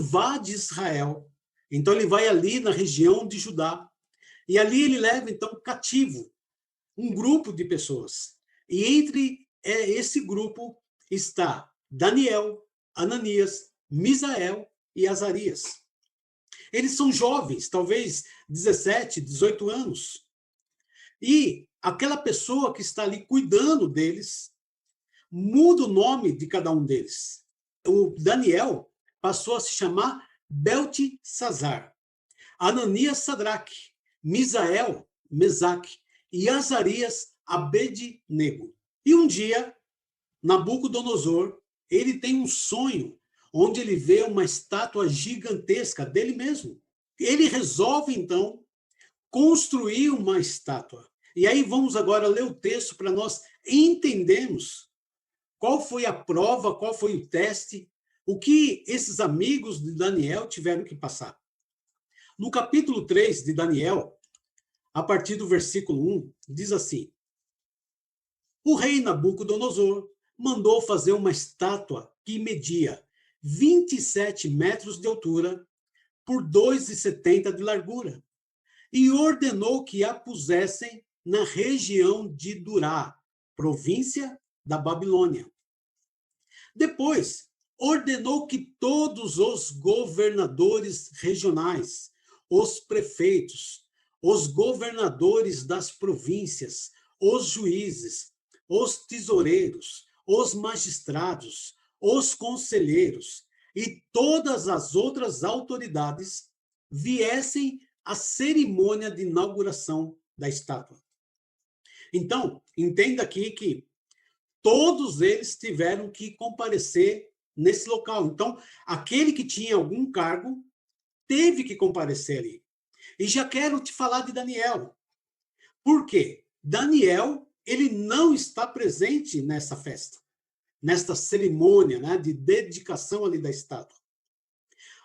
invade Israel. Então ele vai ali na região de Judá. E ali ele leva, então, cativo um grupo de pessoas. E entre esse grupo está Daniel, Ananias, Misael e Azarias. Eles são jovens, talvez 17, 18 anos. E aquela pessoa que está ali cuidando deles muda o nome de cada um deles. O Daniel passou a se chamar Beltesazar, Ananias, Sadraque, Misael, Mesaque e Azarias, Abednego. E um dia, Nabucodonosor, ele tem um sonho onde ele vê uma estátua gigantesca dele mesmo. Ele resolve, então, construir uma estátua. E aí vamos agora ler o texto para nós entendermos qual foi a prova, qual foi o teste, o que esses amigos de Daniel tiveram que passar. No capítulo 3 de Daniel, a partir do versículo 1, diz assim: o rei Nabucodonosor mandou fazer uma estátua que media 27 metros de altura por 2,70 de largura e ordenou que a pusessem na região de Durá, província da Babilônia. Depois, ordenou que todos os governadores regionais, os prefeitos, os governadores das províncias, os juízes, os tesoureiros, os magistrados, os conselheiros e todas as outras autoridades viessem à cerimônia de inauguração da estátua. Então, entenda aqui que todos eles tiveram que comparecer nesse local. Então, aquele que tinha algum cargo teve que comparecer ali. E já quero te falar de Daniel. Por quê? Daniel, ele não está presente nessa festa, nesta cerimônia, né, de dedicação ali da estátua.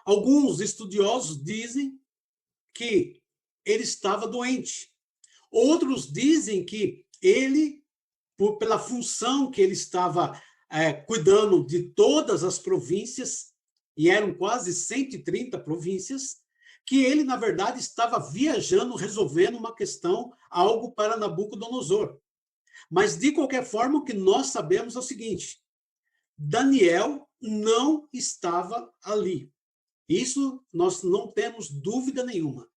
Alguns estudiosos dizem que ele estava doente. Outros dizem que ele, pela função que ele estava cuidando de todas as províncias, e eram quase 130 províncias, que ele, na verdade, estava viajando, resolvendo uma questão, algo para Nabucodonosor. Mas, de qualquer forma, o que nós sabemos é o seguinte: Daniel não estava ali. Isso nós não temos dúvida nenhuma.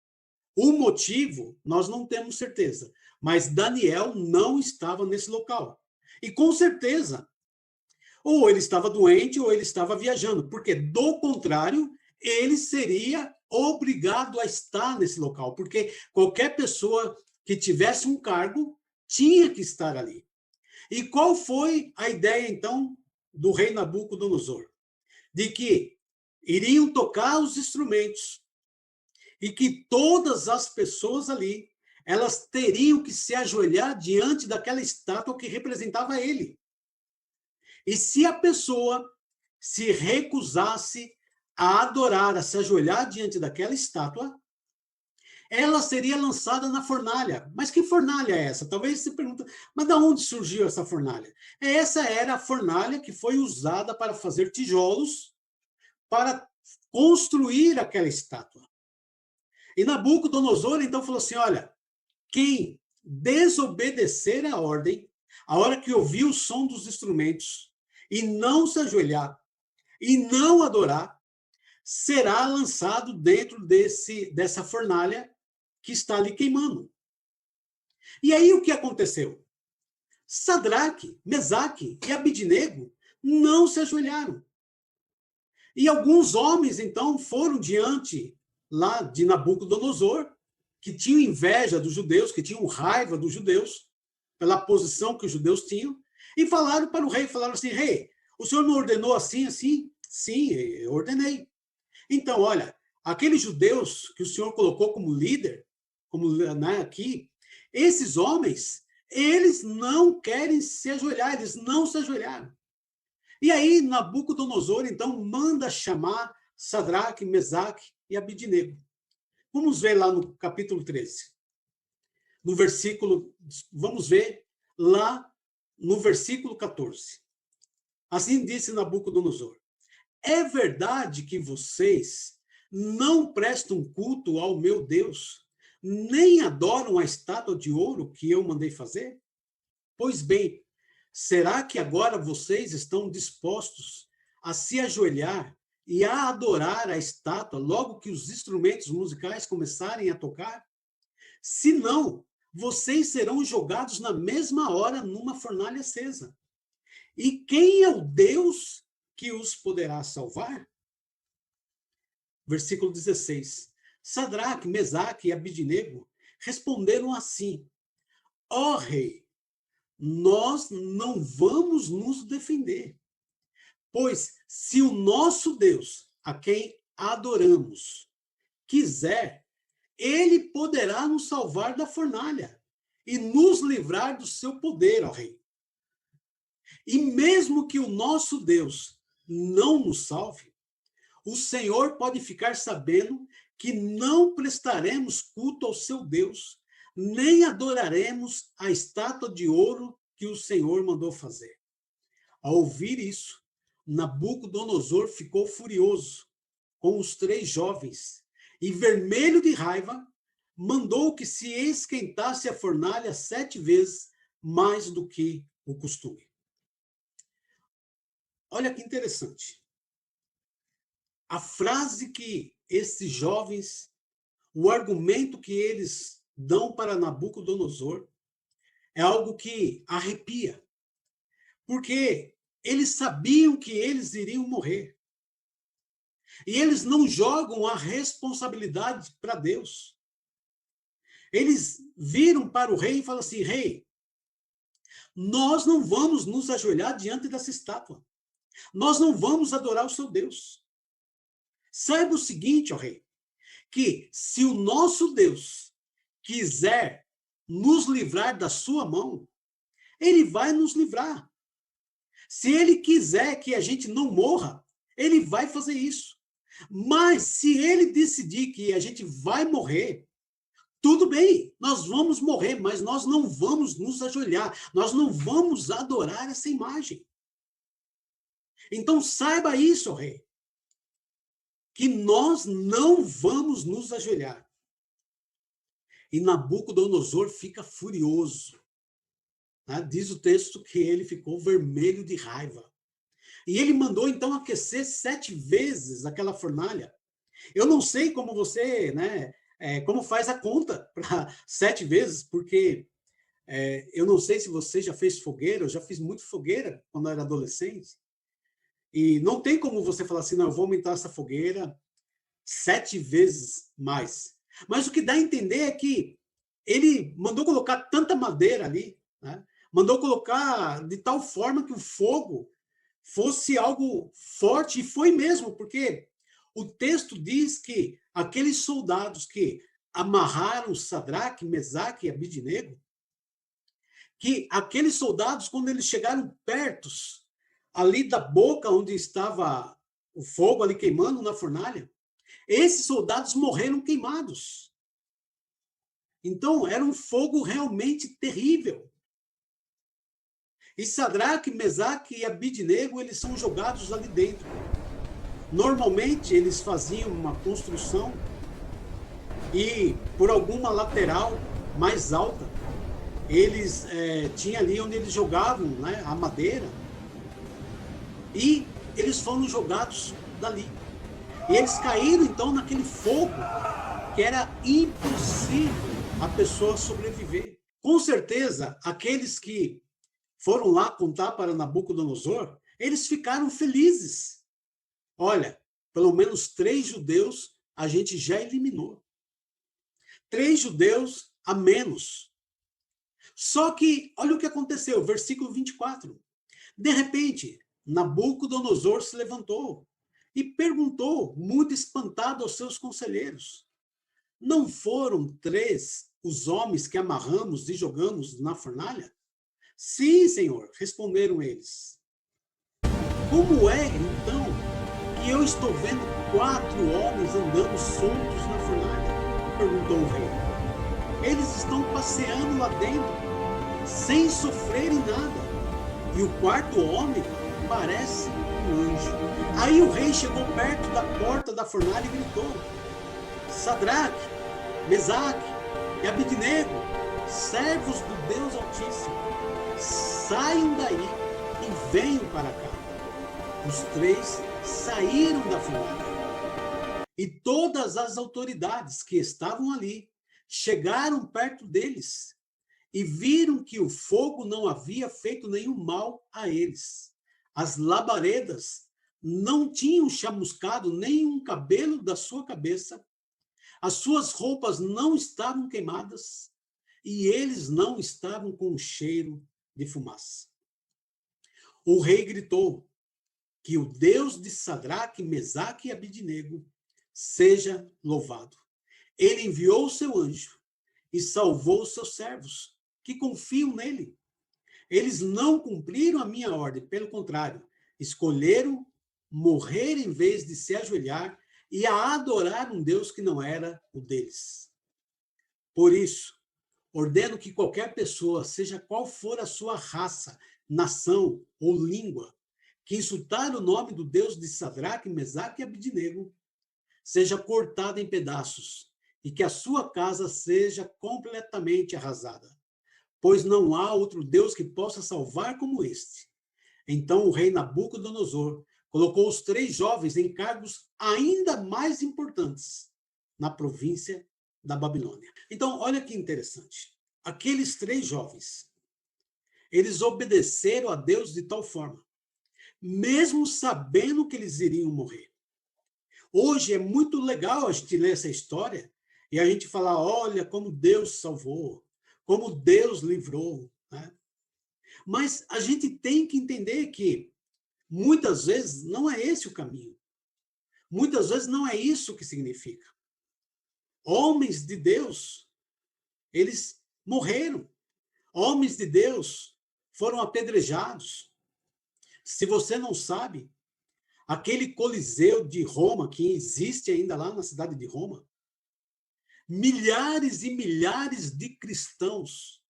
O motivo, nós não temos certeza, mas Daniel não estava nesse local. E com certeza, ou ele estava doente ou ele estava viajando, porque do contrário, ele seria obrigado a estar nesse local, porque qualquer pessoa que tivesse um cargo tinha que estar ali. E qual foi a ideia, então, do rei Nabucodonosor? De que iriam tocar os instrumentos, e que todas as pessoas ali, elas teriam que se ajoelhar diante daquela estátua que representava ele. E se a pessoa se recusasse a adorar, a se ajoelhar diante daquela estátua, ela seria lançada na fornalha. Mas que fornalha é essa? Talvez você pergunte, mas de onde surgiu essa fornalha? Essa era a fornalha que foi usada para fazer tijolos, para construir aquela estátua. E Nabucodonosor, então, falou assim, olha, quem desobedecer a ordem, a hora que ouvir o som dos instrumentos, e não se ajoelhar, e não adorar, será lançado dentro dessa fornalha que está ali queimando. E aí o que aconteceu? Sadraque, Mesaque e Abednego não se ajoelharam. E alguns homens, então, foram diante lá de Nabucodonosor, que tinham inveja dos judeus, que tinham raiva dos judeus, pela posição que os judeus tinham, e falaram para o rei, falaram assim, rei, o senhor não ordenou assim, assim? Sim, eu ordenei. Então, olha, aqueles judeus que o senhor colocou como líder, como né, aqui, esses homens, eles não querem se ajoelhar, eles não se ajoelharam. E aí Nabucodonosor, então, manda chamar Sadraque, Mesaque e Abednego. Vamos ver lá no capítulo 13. No versículo, vamos ver lá no versículo 14. Assim disse Nabucodonosor, é verdade que vocês não prestam culto ao meu Deus, nem adoram a estátua de ouro que eu mandei fazer? Pois bem, será que agora vocês estão dispostos a se ajoelhar e a adorar a estátua logo que os instrumentos musicais começarem a tocar? Se não, vocês serão jogados na mesma hora numa fornalha acesa. E quem é o Deus que os poderá salvar? Versículo 16. Sadraque, Mesaque e Abidnego responderam assim: Ó rei, nós não vamos nos defender, pois se o nosso Deus, a quem adoramos, quiser, ele poderá nos salvar da fornalha e nos livrar do seu poder, ó rei. E mesmo que o nosso Deus não nos salve, o Senhor pode ficar sabendo que não prestaremos culto ao seu Deus, nem adoraremos a estátua de ouro que o Senhor mandou fazer. Ao ouvir isso, Nabucodonosor ficou furioso com os 3 jovens e, vermelho de raiva, mandou que se esquentasse a fornalha 7 vezes mais do que o costume. Olha que interessante. A frase que esses jovens, o argumento que eles dão para Nabucodonosor é algo que arrepia. Porque eles sabiam que eles iriam morrer. E eles não jogam a responsabilidade para Deus. Eles viram para o rei e falam assim: rei, nós não vamos nos ajoelhar diante dessa estátua. Nós não vamos adorar o seu Deus. Saiba o seguinte, ó rei, que se o nosso Deus quiser nos livrar da sua mão, ele vai nos livrar. Se ele quiser que a gente não morra, ele vai fazer isso. Mas se ele decidir que a gente vai morrer, tudo bem, nós vamos morrer, mas nós não vamos nos ajoelhar, nós não vamos adorar essa imagem. Então saiba isso, ó rei, que nós não vamos nos ajoelhar. E Nabucodonosor fica furioso. Né? Diz o texto que ele ficou vermelho de raiva. E ele mandou, então, aquecer 7 vezes aquela fornalha. Eu não sei como você, né, como faz a conta para 7 vezes, porque eu não sei se você já fez fogueira, eu já fiz muito fogueira quando eu era adolescente. E não tem como você falar assim, não, eu vou aumentar essa fogueira 7 vezes mais. Mas o que dá a entender é que ele mandou colocar tanta madeira ali, né? Mandou colocar de tal forma que o fogo fosse algo forte, e foi mesmo, porque o texto diz que aqueles soldados que amarraram Sadraque, Mesaque e Abidnego, que aqueles soldados, quando eles chegaram perto ali da boca onde estava o fogo ali queimando na fornalha, esses soldados morreram queimados. Então, era um fogo realmente terrível. E Sadraque, Mesaque e Abidnego, eles são jogados ali dentro. Normalmente, eles faziam uma construção e, por alguma lateral mais alta, eles tinham ali onde eles jogavam, né, a madeira, e eles foram jogados dali. E eles caíram, então, naquele fogo que era impossível a pessoa sobreviver. Com certeza, aqueles que foram lá contar para Nabucodonosor, eles ficaram felizes. Olha, pelo menos 3 judeus a gente já eliminou. 3 judeus a menos. Só que, olha o que aconteceu, versículo 24. De repente, Nabucodonosor se levantou e perguntou, muito espantado, aos seus conselheiros: não foram 3 os homens que amarramos e jogamos na fornalha? Sim, senhor, responderam eles. Como é, então, que eu estou vendo 4 homens andando soltos na fornalha? Perguntou o rei. Eles estão passeando lá dentro, sem sofrerem nada. E o 4º homem parece um anjo. Aí o rei chegou perto da porta da fornalha e gritou: Sadraque, Mesaque e Abidnego, servos do Deus Altíssimo, saiam daí e venham para cá. Os três saíram da fornalha. E todas as autoridades que estavam ali chegaram perto deles e viram que o fogo não havia feito nenhum mal a eles. As labaredas não tinham chamuscado nenhum cabelo da sua cabeça, as suas roupas não estavam queimadas e eles não estavam com cheiro de fumaça. O rei gritou: que o Deus de Sadraque, Mesaque e Abidnego seja louvado. Ele enviou o seu anjo e salvou os seus servos, que confiam nele. Eles não cumpriram a minha ordem, pelo contrário, escolheram morrer em vez de se ajoelhar e a adorar um Deus que não era o deles. Por isso, ordeno que qualquer pessoa, seja qual for a sua raça, nação ou língua, que insultar o nome do Deus de Sadraque, Mesaque e Abidnego, seja cortada em pedaços e que a sua casa seja completamente arrasada, pois não há outro Deus que possa salvar como este. Então o rei Nabucodonosor colocou os três jovens em cargos ainda mais importantes na província da Babilônia. Então, olha que interessante. Aqueles três jovens, eles obedeceram a Deus de tal forma, mesmo sabendo que eles iriam morrer. Hoje é muito legal a gente ler essa história e a gente falar, olha como Deus salvou, como Deus livrou, né? Mas a gente tem que entender que muitas vezes não é esse o caminho. Muitas vezes não é isso que significa. Homens de Deus, eles morreram. Homens de Deus foram apedrejados. Se você não sabe, aquele Coliseu de Roma, que existe ainda lá na cidade de Roma, milhares e milhares de cristãos,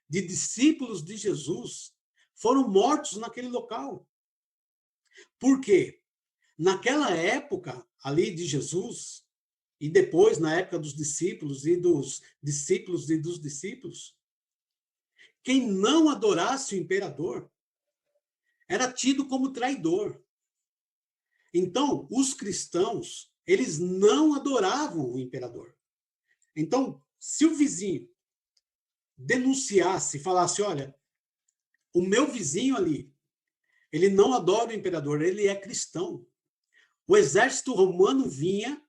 de discípulos de Jesus, foram mortos naquele local. Por quê? Naquela época ali de Jesus, e depois na época dos discípulos e dos discípulos, quem não adorasse o imperador era tido como traidor. Então, os cristãos, eles não adoravam o imperador. Então, se o vizinho denunciasse, falasse, olha, o meu vizinho ali, ele não adora o imperador, ele é cristão. O exército romano vinha,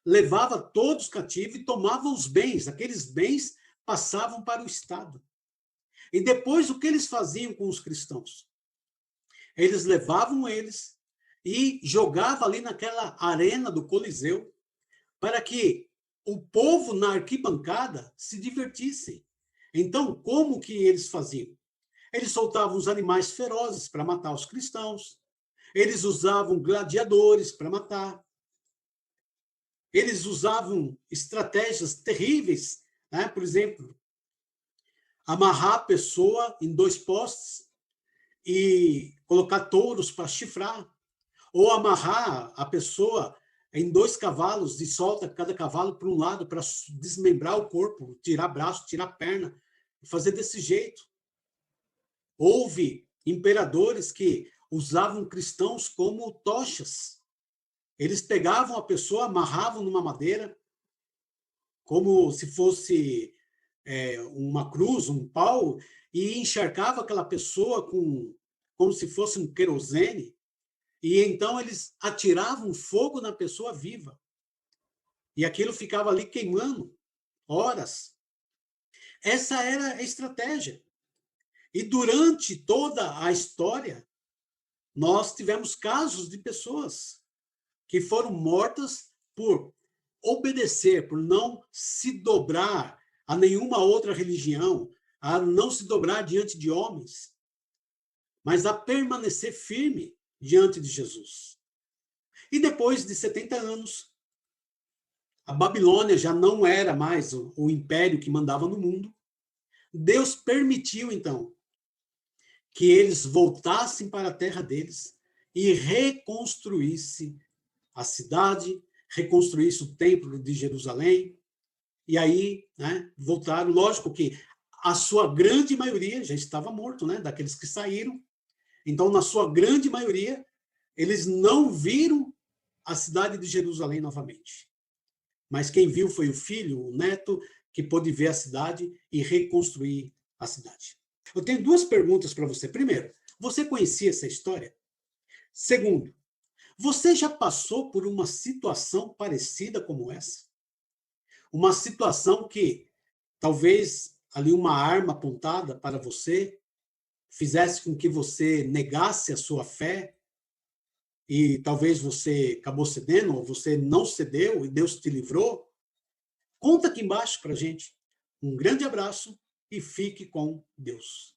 levava todos cativos e tomava os bens. Aqueles bens passavam para o Estado. E depois, o que eles faziam com os cristãos? Eles levavam eles e jogavam ali naquela arena do Coliseu para que o povo na arquibancada se divertissem. Então, como que eles faziam? Eles soltavam os animais ferozes para matar os cristãos. Eles usavam gladiadores para matar. Eles usavam estratégias terríveis, né? Por exemplo, amarrar a pessoa em 2 postes e colocar touros para chifrar, ou amarrar a pessoa em 2 cavalos e solta cada cavalo para um lado para desmembrar o corpo, tirar braço, tirar perna, fazer desse jeito. Houve imperadores que usavam cristãos como tochas. Eles pegavam a pessoa, amarravam numa madeira, como se fosse uma cruz, um pau, e encharcava aquela pessoa como se fosse um querosene, e então eles atiravam fogo na pessoa viva. E aquilo ficava ali queimando horas. Essa era a estratégia. E durante toda a história, nós tivemos casos de pessoas que foram mortas por obedecer, por não se dobrar a nenhuma outra religião, a não se dobrar diante de homens, mas a permanecer firme diante de Jesus. E depois de 70 anos, a Babilônia já não era mais o império que mandava no mundo. Deus permitiu, então, que eles voltassem para a terra deles e reconstruísse a cidade, reconstruísse o templo de Jerusalém. E aí, né, voltaram. Lógico que a sua grande maioria já estava morto, né, daqueles que saíram. Então, na sua grande maioria, eles não viram a cidade de Jerusalém novamente. Mas quem viu foi o filho, o neto, que pôde ver a cidade e reconstruir a cidade. Eu tenho duas perguntas para você. Primeiro, você conhecia essa história? Segundo, você já passou por uma situação parecida como essa? Uma situação que talvez ali uma arma apontada para você fizesse com que você negasse a sua fé e talvez você acabou cedendo ou você não cedeu e Deus te livrou? Conta aqui embaixo para a gente. Um grande abraço e fique com Deus.